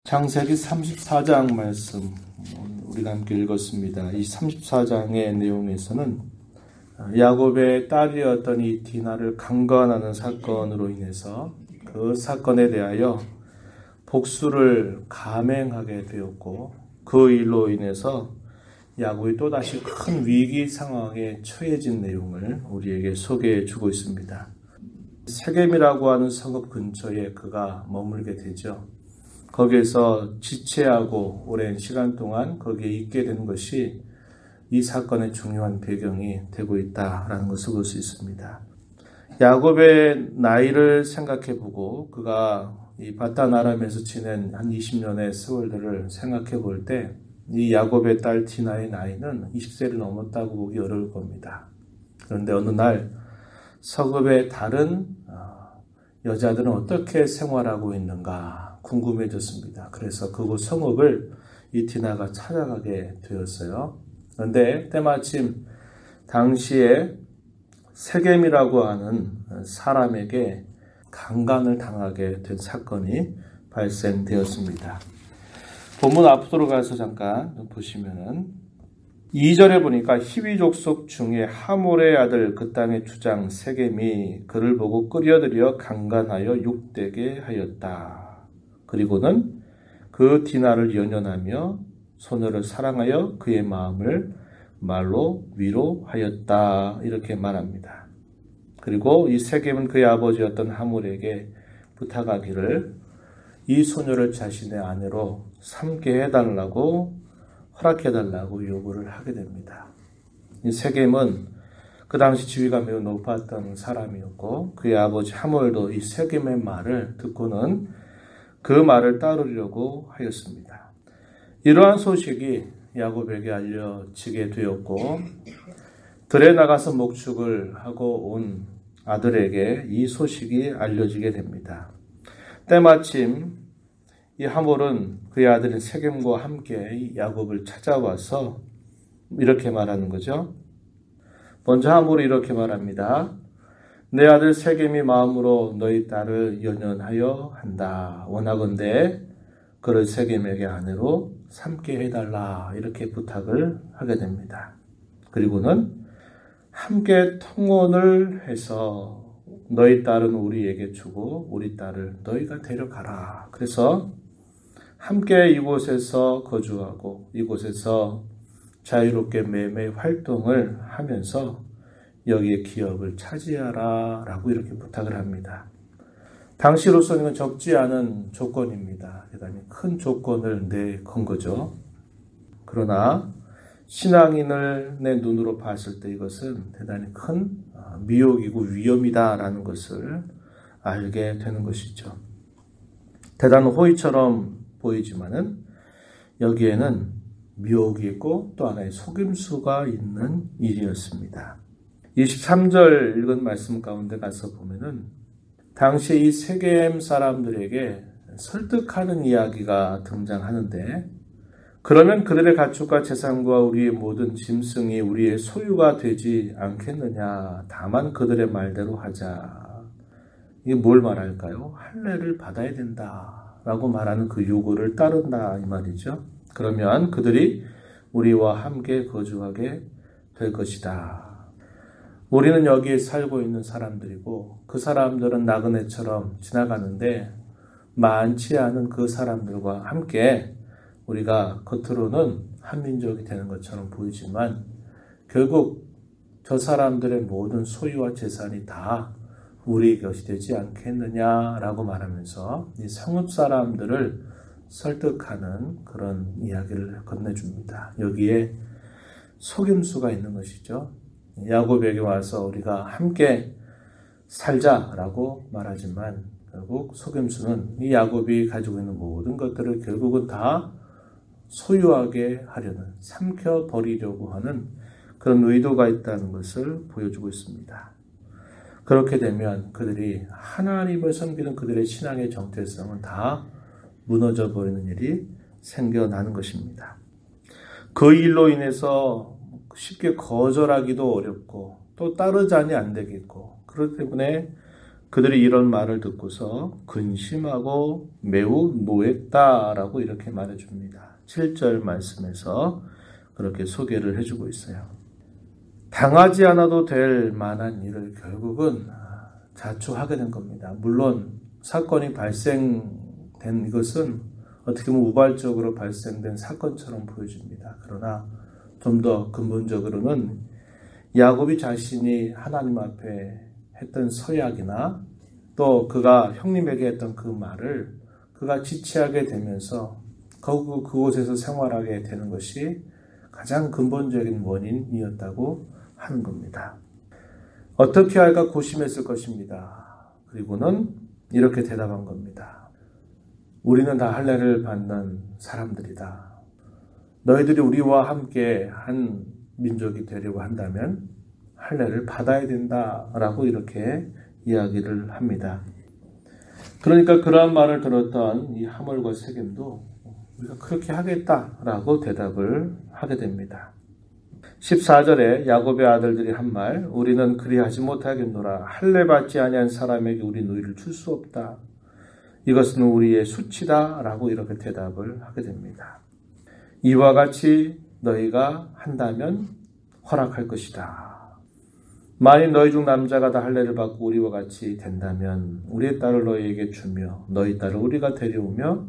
창세기 34장 말씀 우리가 함께 읽었습니다. 이 34장의 내용에서는 야곱의 딸이었던 이 디나를 강간하는 사건으로 인해서 그 사건에 대하여 복수를 감행하게 되었고, 그 일로 인해서 야곱이 또다시 큰 위기 상황에 처해진 내용을 우리에게 소개해 주고 있습니다. 세겜이라고 하는 성읍 근처에 그가 머물게 되죠. 거기에서 지체하고 오랜 시간 동안 거기에 있게 된 것이 이 사건의 중요한 배경이 되고 있다라는 것을 볼 수 있습니다. 야곱의 나이를 생각해 보고 그가 이 바단 아람에서 지낸 한 20년의 세월들을 생각해 볼 때 이 야곱의 딸 디나의 나이는 20세를 넘었다고 보기 어려울 겁니다. 그런데 어느 날 서급의 다른 여자들은 어떻게 생활하고 있는가 궁금해졌습니다. 그래서 그곳 성읍을 이 디나가 찾아가게 되었어요. 그런데 때마침 당시에 세겜이라고 하는 사람에게 강간을 당하게 된 사건이 발생되었습니다. 본문 앞으로 가서 잠깐 보시면은 2절에 보니까 히위 족속 중에 하몰의 아들 그 땅의 주장 세겜이 그를 보고 끌어들여 강간하여 욕되게 하였다. 그리고는 그 디나를 연연하며 소녀를 사랑하여 그의 마음을 말로 위로하였다. 이렇게 말합니다. 그리고 이 세겜은 그의 아버지였던 하몰에게 부탁하기를 이 소녀를 자신의 아내로 삼게 해달라고 허락해달라고 요구를 하게 됩니다. 이 세겜은 그 당시 지위가 매우 높았던 사람이었고 그의 아버지 하몰도 이 세겜의 말을 듣고는 그 말을 따르려고 하였습니다. 이러한 소식이 야곱에게 알려지게 되었고 들에 나가서 목축을 하고 온 아들에게 이 소식이 알려지게 됩니다. 때마침 이 하몰은 그의 아들인 세겜과 함께 야곱을 찾아와서 이렇게 말하는 거죠. 먼저 하몰이 이렇게 말합니다. 내 아들 세겜이 마음으로 너희 딸을 연연하여 한다. 원하건대 그를 세겜에게 아내로 삼게 해달라. 이렇게 부탁을 하게 됩니다. 그리고는 함께 통혼을 해서 너희 딸은 우리에게 주고 우리 딸을 너희가 데려가라. 그래서 함께 이곳에서 거주하고 이곳에서 자유롭게 매매 활동을 하면서 여기에 기업을 차지하라 라고 이렇게 부탁을 합니다. 당시로서는 적지 않은 조건입니다. 대단히 큰 조건을 내건 거죠. 그러나 신앙인을 내 눈으로 봤을 때 이것은 대단히 큰 미혹이고 위험이다라는 것을 알게 되는 것이죠. 대단한 호의처럼 보이지만은 여기에는 미혹이 있고 또 하나의 속임수가 있는 일이었습니다. 23절 읽은 말씀 가운데 가서 보면은 당시 이 세겜 사람들에게 설득하는 이야기가 등장하는데 그러면 그들의 가축과 재산과 우리의 모든 짐승이 우리의 소유가 되지 않겠느냐. 다만 그들의 말대로 하자. 이게 뭘 말할까요? 할례를 받아야 된다라고 말하는 그 요구를 따른다 이 말이죠. 그러면 그들이 우리와 함께 거주하게 될 것이다. 우리는 여기에 살고 있는 사람들이고 그 사람들은 나그네처럼 지나가는데 많지 않은 그 사람들과 함께 우리가 겉으로는 한민족이 되는 것처럼 보이지만 결국 저 사람들의 모든 소유와 재산이 다 우리 것이 되지 않겠느냐라고 말하면서 이 성읍 사람들을 설득하는 그런 이야기를 건네줍니다. 여기에 속임수가 있는 것이죠. 야곱에게 와서 우리가 함께 살자라고 말하지만 결국 속임수는 이 야곱이 가지고 있는 모든 것들을 결국은 다 소유하게 하려는, 삼켜버리려고 하는 그런 의도가 있다는 것을 보여주고 있습니다. 그렇게 되면 그들이 하나님을 섬기는 그들의 신앙의 정체성은 다 무너져 버리는 일이 생겨나는 것입니다. 그 일로 인해서 쉽게 거절하기도 어렵고 또 따르자니 안 되겠고 그렇기 때문에 그들이 이런 말을 듣고서 근심하고 매우 노했다라고 이렇게 말해줍니다. 7절 말씀에서 그렇게 소개를 해주고 있어요. 당하지 않아도 될 만한 일을 결국은 자초하게 된 겁니다. 물론 사건이 발생된 이것은 어떻게 보면 우발적으로 발생된 사건처럼 보여집니다. 그러나 좀 더 근본적으로는 야곱이 자신이 하나님 앞에 했던 서약이나 또 그가 형님에게 했던 그 말을 그가 지체하게 되면서 그곳에서 생활하게 되는 것이 가장 근본적인 원인이었다고 하는 겁니다. 어떻게 할까 고심했을 것입니다. 그리고는 이렇게 대답한 겁니다. 우리는 다 할례를 받는 사람들이다. 너희들이 우리와 함께 한 민족이 되려고 한다면 할례를 받아야 된다라고 이렇게 이야기를 합니다. 그러니까 그러한 말을 들었던 이 하몰과 세겜도 우리가 그렇게 하겠다라고 대답을 하게 됩니다. 14절에 야곱의 아들들이 한 말, 우리는 그리하지 못하겠노라. 할례 받지 아니한 사람에게 우리 누이를 줄 수 없다. 이것은 우리의 수치다 라고 이렇게 대답을 하게 됩니다. 이와 같이 너희가 한다면 허락할 것이다. 만일 너희 중 남자가 다 할례를 받고 우리와 같이 된다면 우리의 딸을 너희에게 주며 너희 딸을 우리가 데려오며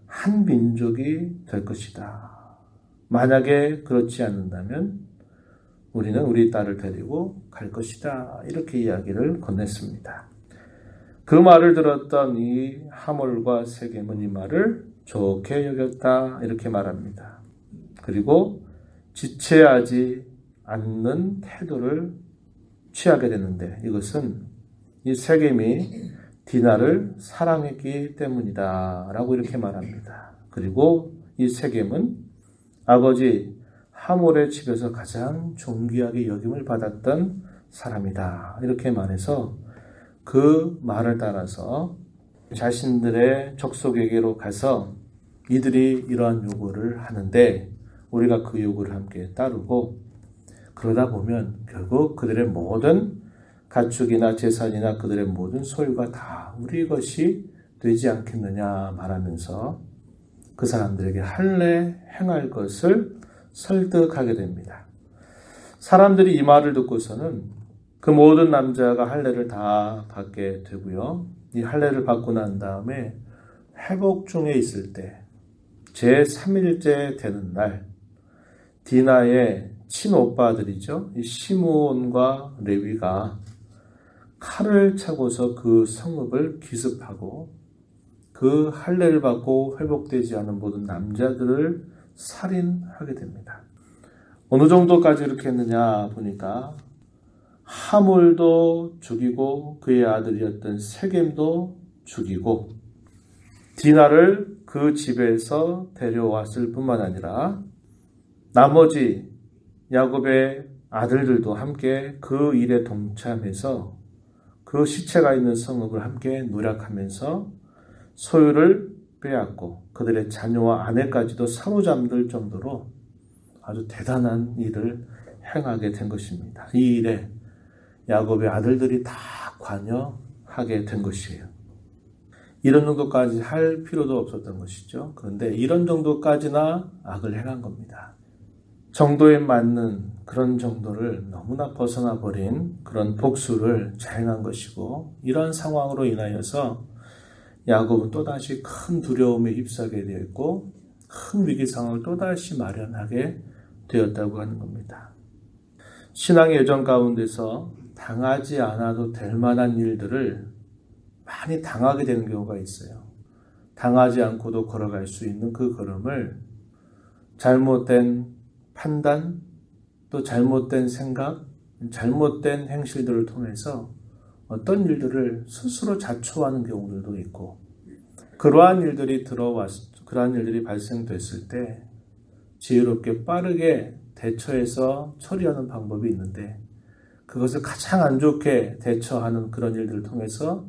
한 민족이 될 것이다. 만약에 그렇지 않는다면 우리는 우리 딸을 데리고 갈 것이다. 이렇게 이야기를 건넸습니다. 그 말을 들었던 이 하몰과 세겜은 이 말을 좋게 여겼다. 이렇게 말합니다. 그리고 지체하지 않는 태도를 취하게 되는데 이것은 이 세겜이 디나를 사랑했기 때문이다. 라고 이렇게 말합니다. 그리고 이 세겜은 아버지 하몰의 집에서 가장 존귀하게 여김을 받았던 사람이다. 이렇게 말해서 그 말을 따라서 자신들의 족속에게로 가서 이들이 이러한 요구를 하는데 우리가 그 요구를 함께 따르고 그러다 보면 결국 그들의 모든 가축이나 재산이나 그들의 모든 소유가 다 우리 것이 되지 않겠느냐 말하면서 그 사람들에게 할례 행할 것을 설득하게 됩니다. 사람들이 이 말을 듣고서는 그 모든 남자가 할례를 다 받게 되고요. 이 할례를 받고 난 다음에 회복 중에 있을 때 제3일째 되는 날 디나의 친오빠들이죠. 이 시므온과 레위가 칼을 차고서 그 성읍을 기습하고 그 할례를 받고 회복되지 않은 모든 남자들을 살인하게 됩니다. 어느 정도까지 이렇게 했느냐 보니까 하몰도 죽이고 그의 아들이었던 세겜도 죽이고 디나를 그 집에서 데려왔을 뿐만 아니라 나머지 야곱의 아들들도 함께 그 일에 동참해서 그 시체가 있는 성읍을 함께 노략하면서 소유를 빼앗고 그들의 자녀와 아내까지도 사로잡을 정도로 아주 대단한 일을 행하게 된 것입니다. 이 일에 야곱의 아들들이 다 관여하게 된 것이에요. 이런 정도까지 할 필요도 없었던 것이죠. 그런데 이런 정도까지나 악을 행한 겁니다. 정도에 맞는 그런 정도를 너무나 벗어나 버린 그런 복수를 자행한 것이고 이런 상황으로 인하여서 야곱은 또다시 큰 두려움에 휩싸게 되었고 큰 위기 상황을 또다시 마련하게 되었다고 하는 겁니다. 신앙의 여정 가운데서 당하지 않아도 될 만한 일들을 많이 당하게 되는 경우가 있어요. 당하지 않고도 걸어갈 수 있는 그 걸음을 잘못된 판단, 또 잘못된 생각, 잘못된 행실들을 통해서 어떤 일들을 스스로 자초하는 경우들도 있고 그러한 일들이 발생됐을 때 지혜롭게 빠르게 대처해서 처리하는 방법이 있는데 그것을 가장 안 좋게 대처하는 그런 일들을 통해서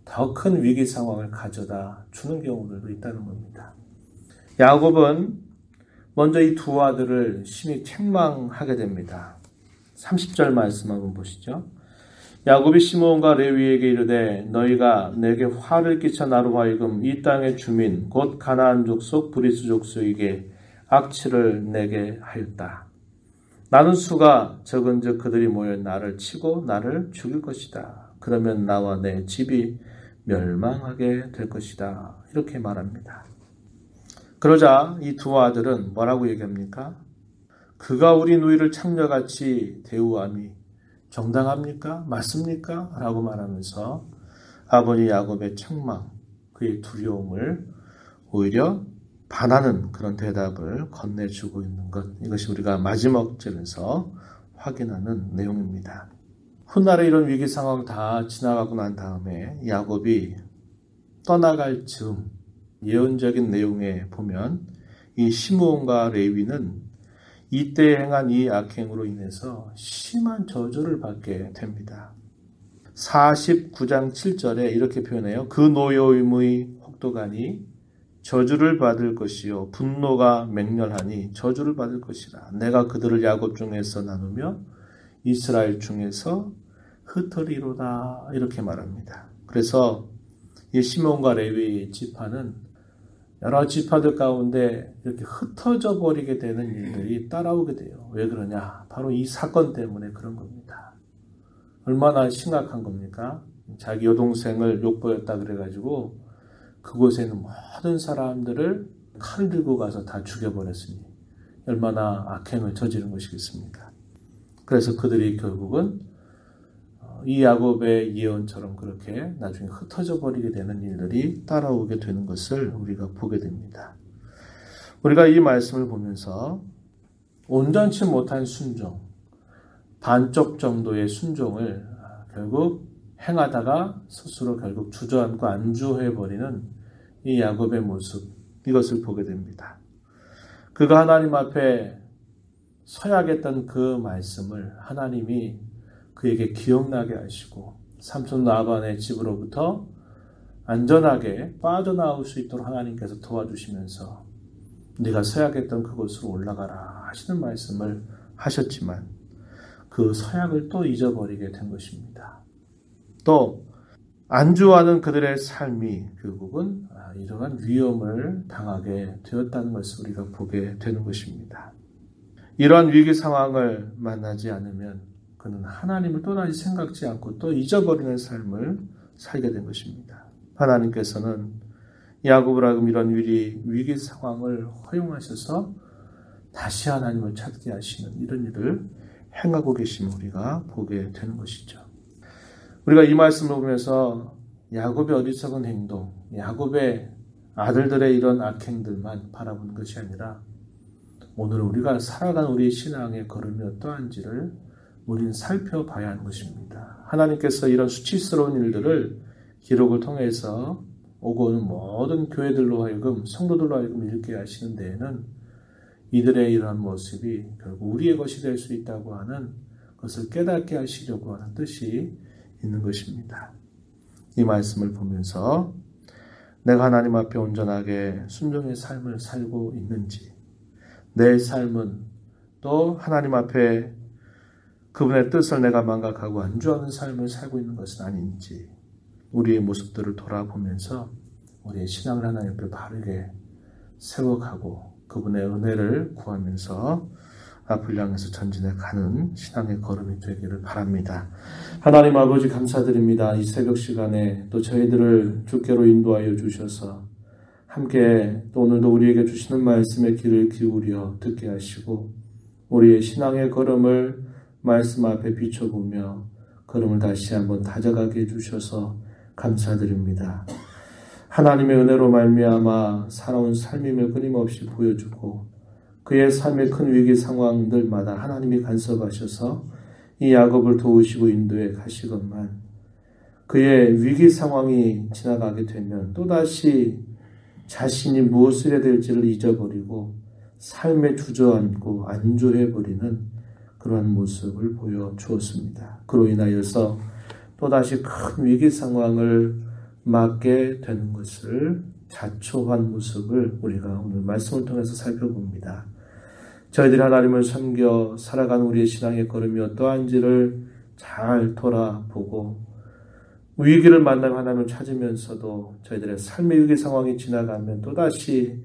더 큰 위기 상황을 가져다 주는 경우들도 있다는 겁니다. 야곱은 먼저 이 두 아들을 심히 책망하게 됩니다. 30절 말씀 한번 보시죠. 야곱이 시므온과 레위에게 이르되 너희가 내게 화를 끼쳐 나로 하여금 이 땅의 주민 곧 가나안 족속 브리스 족속에게 악취를 내게 하였다. 나는 수가 적은즉 그들이 모여 나를 치고 나를 죽일 것이다. 그러면 나와 내 집이 멸망하게 될 것이다. 이렇게 말합니다. 그러자 이 두 아들은 뭐라고 얘기합니까? 그가 우리 누이를 창녀같이 대우함이 정당합니까? 맞습니까? 라고 말하면서 아버지 야곱의 책망, 그의 두려움을 오히려 반하는 그런 대답을 건네주고 있는 것. 이것이 우리가 마지막 절에서 확인하는 내용입니다. 훗날에 이런 위기 상황 다 지나가고 난 다음에 야곱이 떠나갈 즈음 예언적인 내용에 보면 이 시므온과 레위는 이때 행한 이 악행으로 인해서 심한 저주를 받게 됩니다. 49장 7절에 이렇게 표현해요. 그 노여움의 혹독하니 저주를 받을 것이요 분노가 맹렬하니 저주를 받을 것이라. 내가 그들을 야곱 중에서 나누며 이스라엘 중에서 흩으리로다. 이렇게 말합니다. 그래서 이 시므온과 레위 지파는 여러 지파들 가운데 이렇게 흩어져 버리게 되는 일들이 따라오게 돼요. 왜 그러냐? 바로 이 사건 때문에 그런 겁니다. 얼마나 심각한 겁니까? 자기 여동생을 욕보였다 그래가지고 그곳에 있는 모든 사람들을 칼을 들고 가서 다 죽여버렸으니 얼마나 악행을 저지른 것이겠습니까? 그래서 그들이 결국은 이 야곱의 예언처럼 그렇게 나중에 흩어져 버리게 되는 일들이 따라오게 되는 것을 우리가 보게 됩니다. 우리가 이 말씀을 보면서 온전치 못한 순종, 반쪽 정도의 순종을 결국 행하다가 스스로 결국 주저앉고 안주해버리는 이 야곱의 모습, 이것을 보게 됩니다. 그가 하나님 앞에 서야겠던 그 말씀을 하나님이 그에게 기억나게 하시고 삼손 라반의 집으로부터 안전하게 빠져나올 수 있도록 하나님께서 도와주시면서 네가 서야겠던 그곳으로 올라가라 하시는 말씀을 하셨지만 그 서약을 또 잊어버리게 된 것입니다. 또 안주하는 그들의 삶이 결국은 이러한 위험을 당하게 되었다는 것을 우리가 보게 되는 것입니다. 이러한 위기 상황을 만나지 않으면 그는 하나님을 또다시 생각지 않고 또 잊어버리는 삶을 살게 된 것입니다. 하나님께서는 야곱을 하여금 이런 위기 상황을 허용하셔서 다시 하나님을 찾게 하시는 이런 일을 행하고 계심을 우리가 보게 되는 것이죠. 우리가 이 말씀을 보면서 야곱의 어리석은 행동, 야곱의 아들들의 이런 악행들만 바라보는 것이 아니라 오늘 우리가 살아가는 우리의 신앙의 걸음이 어떠한지를 우리는 살펴봐야 하는 것입니다. 하나님께서 이런 수치스러운 일들을 기록을 통해서 오고 오는 모든 교회들로 하여금 성도들로 하여금 읽게 하시는 데에는 이들의 이러한 모습이 결국 우리의 것이 될 수 있다고 하는 것을 깨닫게 하시려고 하는 뜻이 있는 것입니다. 이 말씀을 보면서 내가 하나님 앞에 온전하게 순종의 삶을 살고 있는지, 내 삶은 또 하나님 앞에 그분의 뜻을 내가 망각하고 안주하는 삶을 살고 있는 것은 아닌지 우리의 모습들을 돌아보면서 우리의 신앙을 하나님 앞에 바르게 세워가고 그분의 은혜를 구하면서 앞을 향해서 전진해 가는 신앙의 걸음이 되기를 바랍니다. 하나님 아버지 감사드립니다. 이 새벽 시간에 또 저희들을 주께로 인도하여 주셔서 함께 또 오늘도 우리에게 주시는 말씀에 귀를 기울여 듣게 하시고 우리의 신앙의 걸음을 말씀 앞에 비춰보며 걸음을 다시 한번 다져가게 해주셔서 감사드립니다. 하나님의 은혜로 말미암아 살아온 삶임을 끊임없이 보여주고 그의 삶의 큰 위기 상황들마다 하나님이 간섭하셔서 이 야곱을 도우시고 인도해 가시건만 그의 위기 상황이 지나가게 되면 또다시 자신이 무엇을 해야 될지를 잊어버리고 삶에 주저앉고 안주해버리는 그러한 모습을 보여주었습니다. 그로 인하여서 또다시 큰 위기 상황을 맞게 되는 것을 자초한 모습을 우리가 오늘 말씀을 통해서 살펴봅니다. 저희들이 하나님을 섬겨 살아가는 우리의 신앙의 걸음이 어떠한지를 잘 돌아보고 위기를 만나면 하나님을 찾으면서도 저희들의 삶의 위기 상황이 지나가면 또다시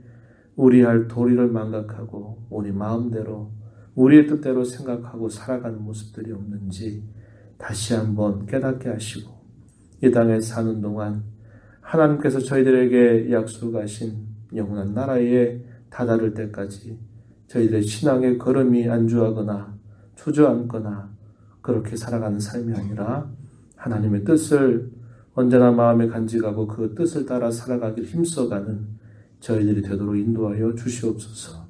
우리 할 도리를 망각하고 우리 마음대로 우리의 뜻대로 생각하고 살아가는 모습들이 없는지 다시 한번 깨닫게 하시고 이 땅에 사는 동안 하나님께서 저희들에게 약속하신 영원한 나라에 다다를 때까지 저희들의 신앙의 걸음이 안주하거나 주저앉거나 그렇게 살아가는 삶이 아니라 하나님의 뜻을 언제나 마음에 간직하고 그 뜻을 따라 살아가길 힘써가는 저희들이 되도록 인도하여 주시옵소서.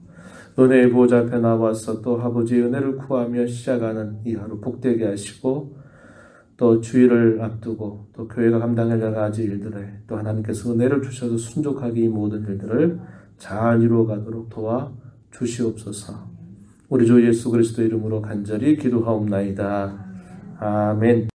은혜의 보좌 앞에 나와서 또 아버지의 은혜를 구하며 시작하는 이 하루 복되게 하시고 또 주일을 앞두고 또 교회가 감당할 여러 가지 일들에 또 하나님께서 은혜를 주셔서 순종하게 이 모든 일들을 잘 이루어가도록 도와 주시옵소서. 우리 주 예수 그리스도 이름으로 간절히 기도하옵나이다. 아멘.